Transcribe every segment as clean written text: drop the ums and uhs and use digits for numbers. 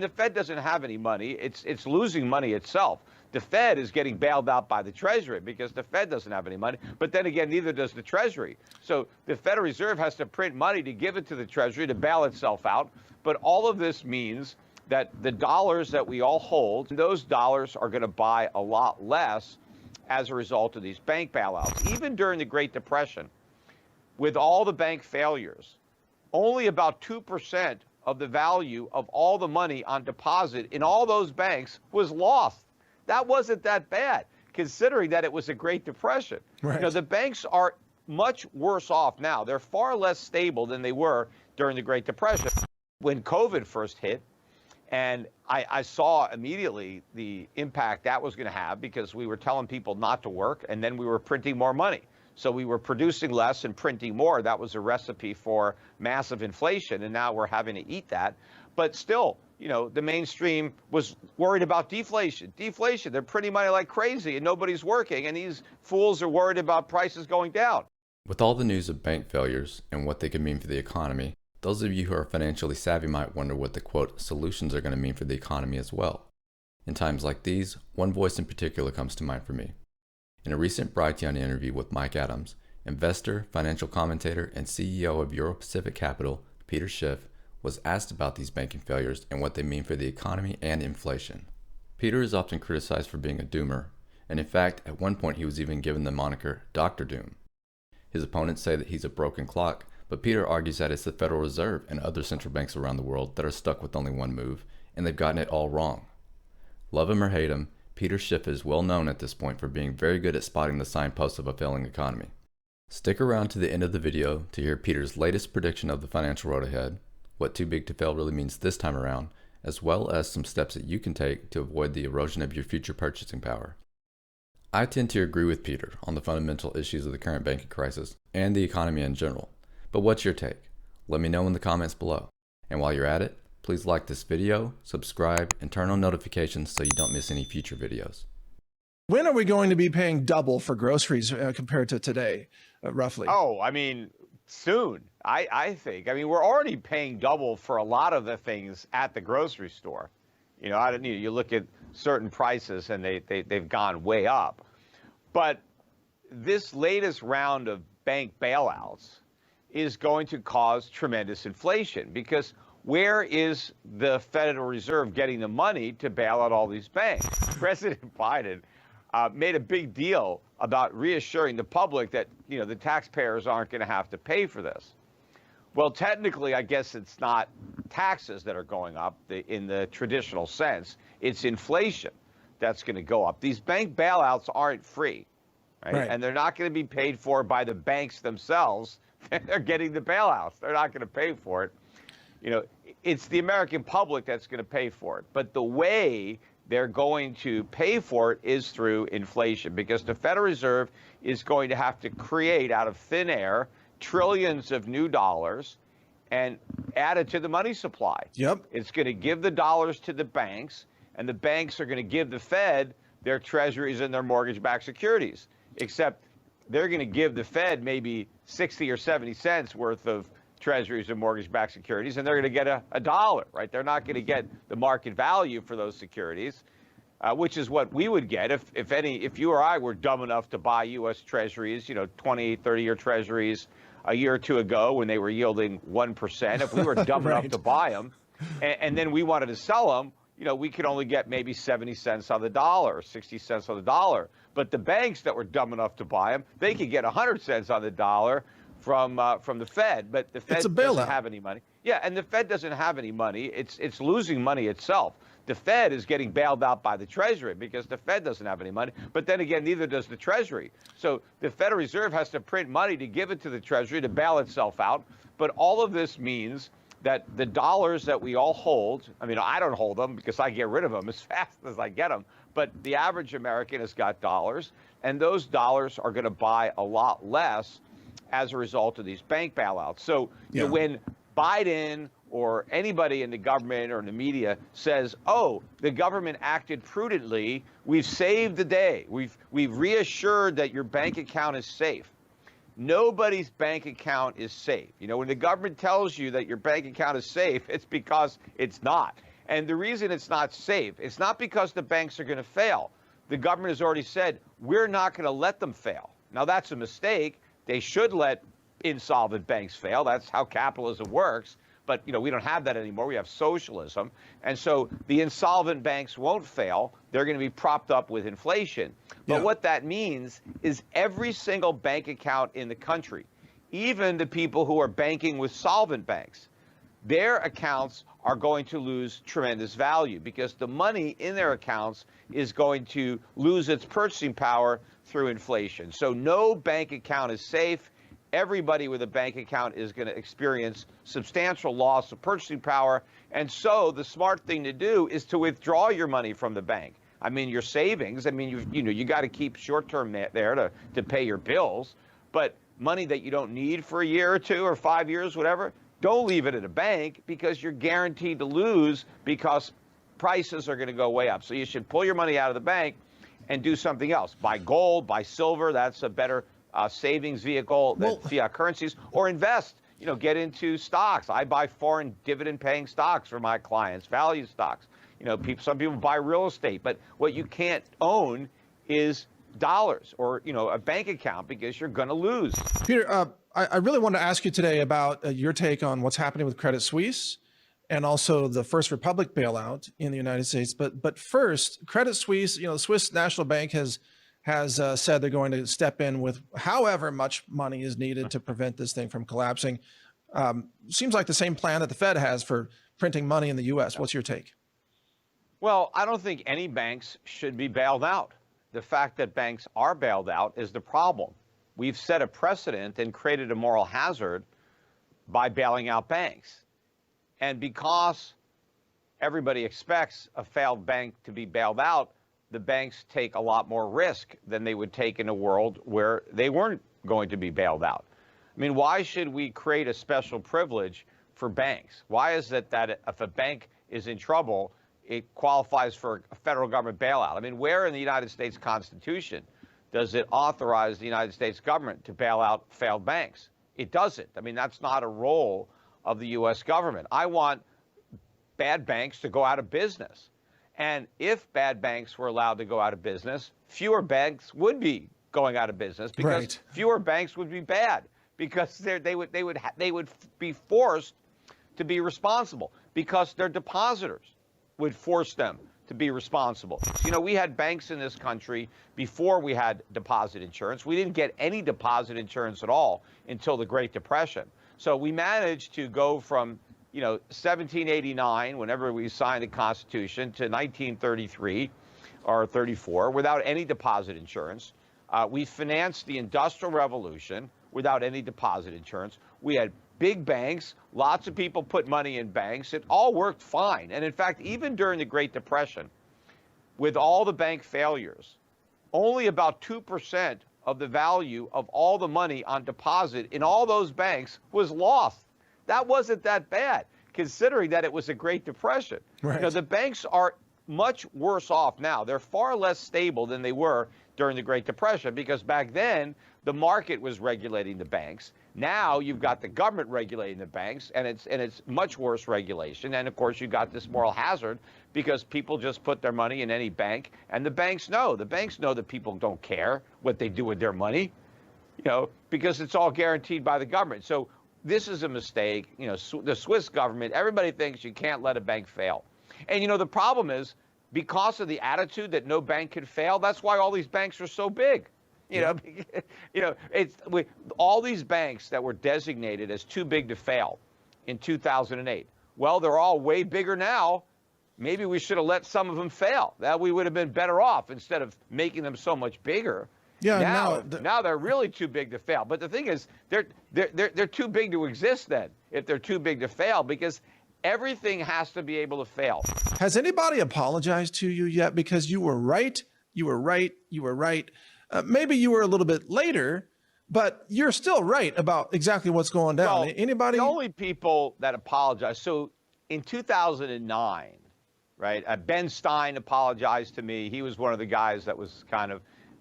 The Fed doesn't have any money. It's losing money itself. The Fed is getting bailed out by the Treasury because the Fed doesn't have any money. But then again, neither does the Treasury. So the Federal Reserve has to print money to give it to the Treasury to bail itself out. But all of this means that the dollars that we all hold, those dollars are going to buy a lot less as a result of these bank bailouts. Even during the Great Depression, with all the bank failures, only about 2% of the value of all the money on deposit in all those banks was lost. That wasn't that bad, considering that it was a Great Depression. Right. You know, the banks are much worse off now. They're far less stable than they were during the Great Depression. When COVID first hit, and I saw immediately the impact that was going to have, because we were telling people not to work, and then we were printing more money. So we were producing less and printing more. That was a recipe for massive inflation, and now we're having to eat that. But still, you know, the mainstream was worried about deflation. Deflation, they're printing money like crazy, and nobody's working, and these fools are worried about prices going down. With all the news of bank failures and what they could mean for the economy, those of you who are financially savvy might wonder what the quote solutions are going to mean for the economy as well. In times like these, one voice in particular comes to mind for me. In a recent Brighteon interview with Mike Adams, investor, financial commentator, and CEO of Euro Pacific Capital, Peter Schiff, was asked about these banking failures and what they mean for the economy and inflation. Peter is often criticized for being a doomer, and in fact, at one point he was even given the moniker Dr. Doom. His opponents say that he's a broken clock, but Peter argues that it's the Federal Reserve and other central banks around the world that are stuck with only one move, and they've gotten it all wrong. Love him or hate him, Peter Schiff is well known at this point for being very good at spotting the signposts of a failing economy. Stick around to the end of the video to hear Peter's latest prediction of the financial road ahead, what too big to fail really means this time around, as well as some steps that you can take to avoid the erosion of your future purchasing power. I tend to agree with Peter on the fundamental issues of the current banking crisis and the economy in general, but what's your take? Let me know in the comments below. And while you're at it, please like this video, subscribe, and turn on notifications so you don't miss any future videos. When are we going to be paying double for groceries compared to today, roughly? Oh, I mean, soon, I think. I mean, we're already paying double for a lot of the things at the grocery store. You know, you look at certain prices and they've gone way up. But this latest round of bank bailouts is going to cause tremendous inflation, because where is the Federal Reserve getting the money to bail out all these banks? President Biden made a big deal about reassuring the public that, you know, the taxpayers aren't going to have to pay for this. Well, technically, I guess it's not taxes that are going up in the traditional sense. It's inflation that's going to go up. These bank bailouts aren't free, right? And they're not going to be paid for by the banks themselves. They're getting the bailouts. They're not going to pay for it. You know, it's the American public that's going to pay for it. But the way they're going to pay for it is through inflation, because the Federal Reserve is going to have to create out of thin air trillions of new dollars and add it to the money supply. Yep. It's going to give the dollars to the banks, and the banks are going to give the Fed their treasuries and their mortgage-backed securities, except they're going to give the Fed maybe 60 or 70 cents worth of treasuries and mortgage-backed securities, and they're going to get a dollar, right? They're not going to get the market value for those securities, which is what we would get if you or I were dumb enough to buy U.S. treasuries, you know, 20, 30-year treasuries a year or two ago when they were yielding 1%. If we were dumb enough to buy them, and then we wanted to sell them, you know, we could only get maybe 70 cents on the dollar, 60 cents on the dollar. But the banks that were dumb enough to buy them, they could get 100 cents on the dollar from the Fed. But the Fed doesn't have any money. Yeah, and the Fed doesn't have any money. It's losing money itself. The Fed is getting bailed out by the Treasury because the Fed doesn't have any money. But then again, neither does the Treasury. So the Federal Reserve has to print money to give it to the Treasury to bail itself out. But all of this means that the dollars that we all hold, I mean, I don't hold them because I get rid of them as fast as I get them, but the average American has got dollars, and those dollars are going to buy a lot less as a result of these bank bailouts. So you know, when Biden or anybody in the government or in the media says, oh, the government acted prudently, we've saved the day, we've reassured that your bank account is safe. Nobody's bank account is safe. You know, when the government tells you that your bank account is safe, it's because it's not. And the reason it's not safe, it's not because the banks are going to fail. The government has already said, we're not going to let them fail. Now, that's a mistake. They should let insolvent banks fail. That's how capitalism works. But, you know, we don't have that anymore. We have socialism. And so the insolvent banks won't fail. They're going to be propped up with inflation. But what that means is every single bank account in the country, even the people who are banking with solvent banks, their accounts are going to lose tremendous value because the money in their accounts is going to lose its purchasing power through inflation. So no bank account is safe. Everybody with a bank account is going to experience substantial loss of purchasing power. And so the smart thing to do is to withdraw your money from the bank. I mean, your savings, I mean, you got to keep short-term there to pay your bills. But money that you don't need for a year or 2 or 5 years, whatever, don't leave it at a bank because you're guaranteed to lose because prices are going to go way up. So you should pull your money out of the bank and do something else. Buy gold, buy silver. That's a better savings vehicle than fiat currencies, or invest, you know, get into stocks. I buy foreign dividend paying stocks for my clients, value stocks. You know, some people buy real estate, but what you can't own is dollars or, you know, a bank account because you're going to lose. Peter, I really want to ask you today about your take on what's happening with Credit Suisse and also the First Republic bailout in the United States. But first, Credit Suisse, you know, the Swiss National Bank has said they're going to step in with however much money is needed to prevent this thing from collapsing. Seems like the same plan that the Fed has for printing money in the U.S. What's your take? Well, I don't think any banks should be bailed out. The fact that banks are bailed out is the problem. We've set a precedent and created a moral hazard by bailing out banks. And because everybody expects a failed bank to be bailed out, the banks take a lot more risk than they would take in a world where they weren't going to be bailed out. I mean, why should we create a special privilege for banks? Why is it that if a bank is in trouble, it qualifies for a federal government bailout? I mean, where in the United States Constitution does it authorize the United States government to bail out failed banks? It doesn't. I mean, that's not a role of the U.S. government. I want bad banks to go out of business. And if bad banks were allowed to go out of business, fewer banks would be going out of business because fewer banks would be bad because they would be forced to be responsible because their depositors would force them to be responsible. You know, we had banks in this country before we had deposit insurance. We didn't get any deposit insurance at all until the Great Depression. So we managed to go from, you know, 1789, whenever we signed the Constitution, to 1933 or 34 without any deposit insurance. We financed the Industrial Revolution without any deposit insurance. We had big banks. Lots of people put money in banks. It all worked fine. And in fact, even during the Great Depression, with all the bank failures, only about 2% of the value of all the money on deposit in all those banks was lost. That wasn't that bad, considering that it was a Great Depression. Right. You know, the banks are much worse off now. They're far less stable than they were during the Great Depression because back then the market was regulating the banks. Now you've got the government regulating the banks, and it's much worse regulation. And of course, you've got this moral hazard because people just put their money in any bank, and the banks know. The banks know that people don't care what they do with their money, you know, because it's all guaranteed by the government. So this is a mistake. You know, the Swiss government, everybody thinks you can't let a bank fail. And, you know, the problem is because of the attitude that no bank could fail, that's why all these banks are so big. You know, all these banks that were designated as too big to fail in 2008. Well, they're all way bigger now. Maybe we should have let some of them fail. That we would have been better off instead of making them so much bigger. Yeah. Now they're really too big to fail. But the thing is, they're too big to exist then if they're too big to fail because everything has to be able to fail. Has anybody apologized to you yet? Because you were right. You were right. You were right. Maybe you were a little bit later, but you're still right about exactly what's going down. Well, anybody? The only people that apologize. So in 2009, right, Ben Stein apologized to me. He was one of the guys that was kind of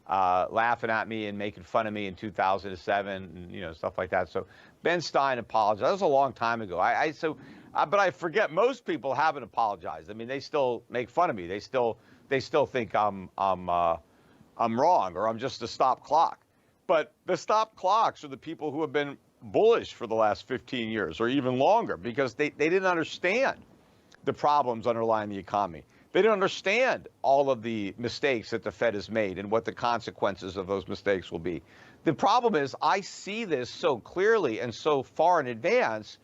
laughing at me and making fun of me in 2007 and, you know, stuff like that. So Ben Stein apologized. That was a long time ago. But I forget most people haven't apologized. I mean, they still make fun of me. They still think I'm wrong or I'm just a stop clock. But the stop clocks are the people who have been bullish for the last 15 years or even longer because they didn't understand the problems underlying the economy. They didn't understand all of the mistakes that the Fed has made and what the consequences of those mistakes will be. The problem is I see this so clearly and so far in advance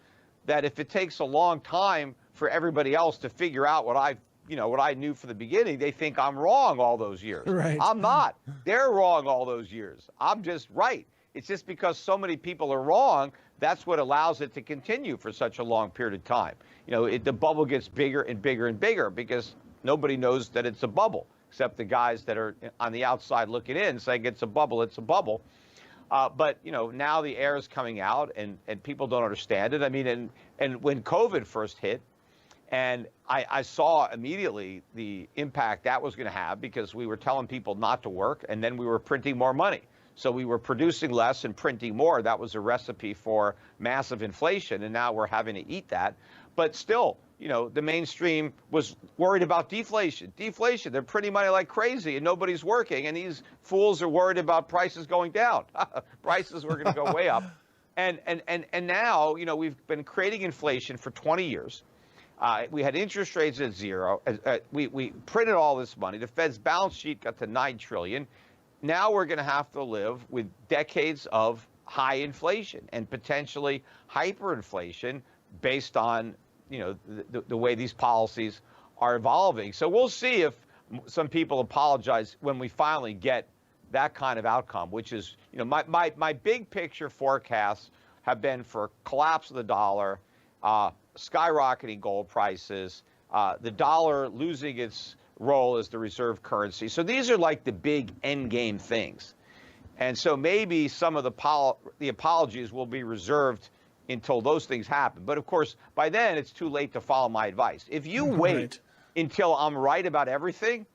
that if it takes a long time for everybody else to figure out what I knew from the beginning, they think I'm wrong all those years. Right. I'm not. They're wrong all those years. I'm just right. It's just because so many people are wrong, that's what allows it to continue for such a long period of time. You know, the bubble gets bigger and bigger and bigger because nobody knows that it's a bubble, except the guys that are on the outside looking in saying it's a bubble, it's a bubble. But, you know, now the air is coming out and people don't understand it. I mean, and when COVID first hit, and I saw immediately the impact that was going to have because we were telling people not to work and then we were printing more money. So we were producing less and printing more. That was a recipe for massive inflation. And now we're having to eat that. But still, you know, the mainstream was worried about deflation. Deflation, they're printing money like crazy and nobody's working. And these fools are worried about prices going down. Prices were going to go way up. And now, you know, we've been creating inflation for 20 years. We had interest rates at zero. We printed all this money. The Fed's balance sheet got to $9 trillion. Now we're going to have to live with decades of high inflation and potentially hyperinflation based on, you know, the way these policies are evolving. So we'll see if some people apologize when we finally get that kind of outcome, which is, you know, my big picture forecasts have been for collapse of the dollar, skyrocketing gold prices, the dollar losing its role as the reserve currency. So these are like the big end game things. And so maybe some of the apologies will be reserved until those things happen. But of course, by then it's too late to follow my advice. If you wait until I'm right about everything,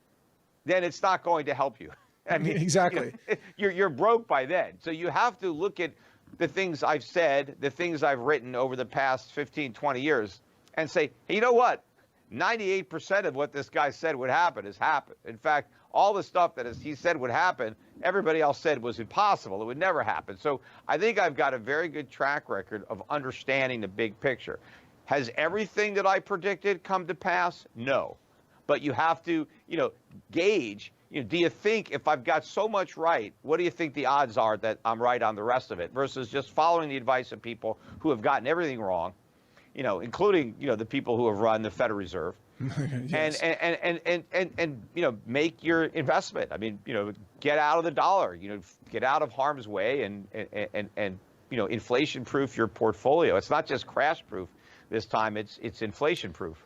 then it's not going to help you. I mean, exactly. You're broke by then. So you have to look at the things I've said, the things I've written over the past 15, 20 years and say, hey, you know what? 98% of what this guy said would happen has happened. In fact, all the stuff that he said would happen, everybody else said was impossible. It would never happen. So I think I've got a very good track record of understanding the big picture. Has everything that I predicted come to pass? No. But you have to, you know, gauge, you know, do you think if I've got so much right, what do you think the odds are that I'm right on the rest of it versus just following the advice of people who have gotten everything wrong? You know, including, you know, the people who have run the Federal Reserve. Yes. and you know, make your investment. I mean, you know, get out of the dollar, you know, get out of harm's way and you know, inflation proof your portfolio. It's not just crash proof this time, it's inflation proof.